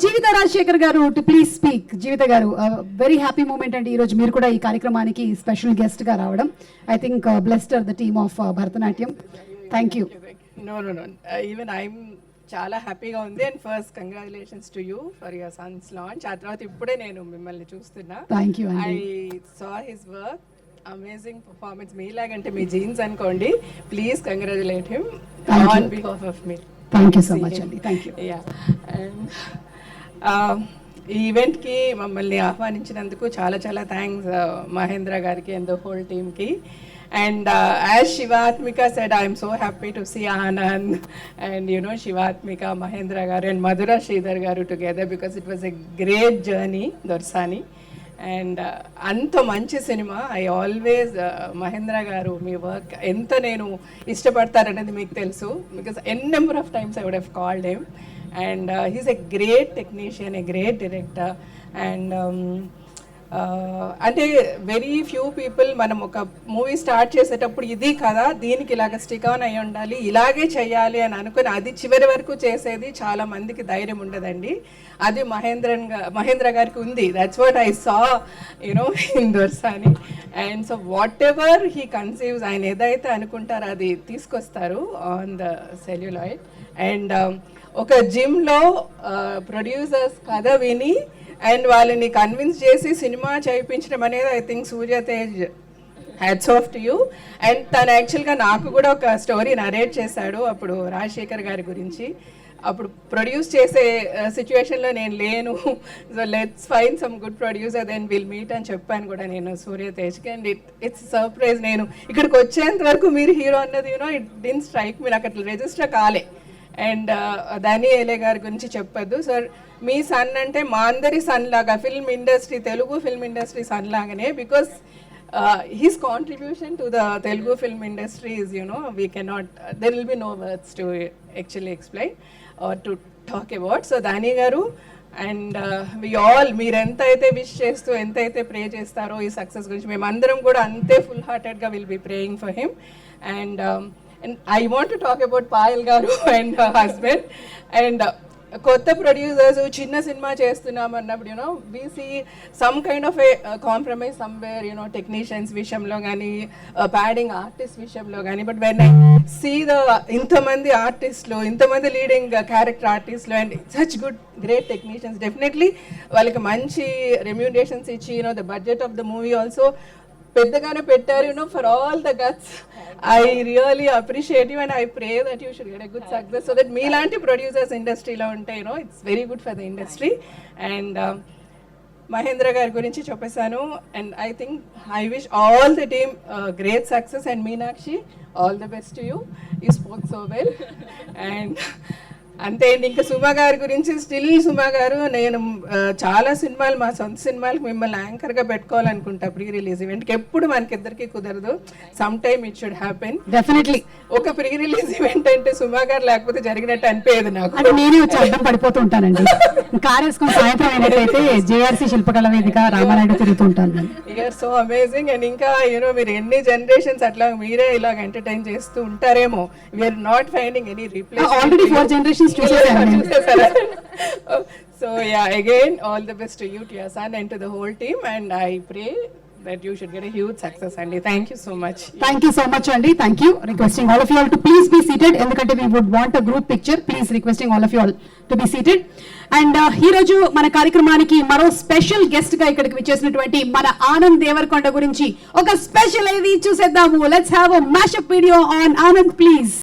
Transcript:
జీవిత రాజశేఖర్ గారు to please speak. జీవిత గారు, very happy moment అండి. ఈరోజు మీరు కూడా ఈ కార్యక్రమానికి స్పెషల్ గెస్ట్ గా రావడం. I think blessed are the team of Bharatanatyam. Thank you. No even I'm చాలా హ్యాపీగా ఉంది. And first congratulations to you for your son's launch. ఆ తర్వాత ఇప్పుడే నేను మిమ్మల్ని చూస్తున్నా. Thank you. I saw his work, amazing performance. మీలాగంటే మీ జీన్స్ అనుకోండి. Please congratulate him on behalf of మీ. థ్యాంక్ యూ సో మచ్ అండి. Thank you. యా, అండ్ ఈ ఈవెంట్కి మమ్మల్ని ఆహ్వానించినందుకు చాలా చాలా థ్యాంక్స్ మహేంద్ర గారికి అండ్ ద హోల్ టీమ్కి. And as Shivatmika said, I am so happy to see Anand and Shivatmika, Mahendra garu and Madhura Sridhar garu together, because it was a great journey, Dorsani. And అంత మంచి cinema. I always Mahindra గారు మీ work ఎంత నేను ఇష్టపడతారనేది మీకు తెలుసు, because an number of times I would have called him. And he's a great technician, a great director. And అంటే very few people మనం ఒక మూవీ స్టార్ట్ చేసేటప్పుడు ఇది కదా, దీనికి ఇలాగ స్టిక్ ఆన్ అయ్యి ఉండాలి, ఇలాగే చేయాలి అని అనుకుని అది చివరి వరకు చేసేది చాలా మందికి ధైర్యం ఉండదండి. అది మహేంద్ర గారికి ఉంది. That's what I saw in దొర్సాని. And so what ever he conceives, ఆయన ఏదైతే అనుకుంటారో అది తీసుకొస్తారు ఆన్ ద సెల్యులాయిడ్. అండ్ ఒక జిమ్లో ప్రొడ్యూసర్స్ కథ విని అండ్ వాళ్ళని కన్విన్స్ చేసి సినిమా చేయించడం అనేది I think Surya Tej, hats off to you. And తను యాక్చువల్గా నాకు కూడా ఒక స్టోరీ నరేట్ చేశాడు అప్పుడు రాజశేఖర్ గారి గురించి. అప్పుడు ప్రొడ్యూస్ చేసే సిచ్యువేషన్లో నేను లేను. So let's find some good producer, then will meet అని చెప్పాను కూడా నేను సూర్య తేజ్కి. And it's surprise. నేను ఇక్కడికి వచ్చేంత వరకు మీరు హీరో అన్నది ఇట్ డిడ్ంట్ స్ట్రైక్ మీ, నాకు అట్లా రిజిస్టర్ కాలే. అండ్ దాని ఏలే గారి గురించి చెప్పొద్దు సార్. మీ సన్ అంటే మా అందరి సన్ లాగా, film industry, Telugu film industry sun లాగానే, because his contribution to the Telugu film industry is, we cannot, there will be no words to actually explain or to talk about. So Dani garu and we all, మీరు ఎంత అయితే wish చేస్తూ ఎంత అయితే ప్రే చేస్తారో ఈ success గురించి, మేమందరం కూడా అంతే ఫుల్ హార్టెడ్గా will be praying for him. And I want to talk about Payal garu and her husband. And కొత్త ప్రొడ్యూసర్స్ చిన్న సినిమా చేస్తున్నాం అన్నప్పుడు we see some kind of a compromise somewhere, technicians విషయంలో కానీ, ప్యాడింగ్ ఆర్టిస్ట్ విషయంలో కానీ. But when I see ఇంతమంది ఆర్టిస్టులు, ఇంతమంది లీడింగ్ క్యారెక్టర్ ఆర్టిస్టులు and such good great technicians, definitely వాళ్ళకి మంచి రెమ్యూనరేషన్స్ ఇచ్చి the budget of the movie also పెద్దగానే పెట్టారు. For all the guts I really appreciate you and I pray that you should get a good success, so that మీలాంటి producers ఇండస్ట్రీలో ఉంటే it's very good for the industry. And Mahendra గారి గురించి చెప్పేశాను. And I think I wish all the team great success. And Meenakshi, all the best to you. You spoke so well. And అంతే అండి. ఇంకా సుమా గారి గురించి, స్టిల్ సుమా గారు, నేను చాలా సినిమాలు, మా సొంత సినిమాలకు మిమ్మల్ని యాంకర్గా పెట్టుకోవాలనుకుంటా ప్రీ రిలీజ్ ఈవెంట్కి. ఎప్పుడు మనకిద్దరికి కుదరదు, some time it should happen. Definitely ఒక ప్రీ రిలీజ్ ఈవెంట్ అంటే సుమా గారు లేకపోతే జరిగినట్టు అనిపించదు నాకు. అంటే నేనే వచ్చి అడ్డం పడిపోతూ ఉంటానండి. కారేసుకొని సాయంత్రం అయినట్టయితే జేఆర్సీ శిల్పకళ వేదిక రామానాయుడు తిరుగుతూ ఉంటాను. You're so amazing. అండ్ ఇంకా మీరు ఎన్ని జనరేషన్స్ అట్లా మీరే ఇలాగ ఎంటర్టైన్ చేస్తూ ఉంటారేమో. We are not finding any replace. Already 4 generations చూసేసారు. So yeah, again all the best to you, to your son and to the whole team, and I pray that you should get a huge success. Andy, thank you so much. Thank you so much Andy. Thank you. Requesting all of you all to please be seated, ఎందుకంటే we would want a group picture. Please requesting all of you all to be seated. And ఈ రోజు మన కార్యక్రమానికి మరో special guest గా ఇక్కడికి విచ్చేసినటువంటి మన ఆనంద్ దేవరకొండ గురించి ఒక స్పెషల్ ఏది చూసేద్దాము. Let's have a mashup video on Anand, please.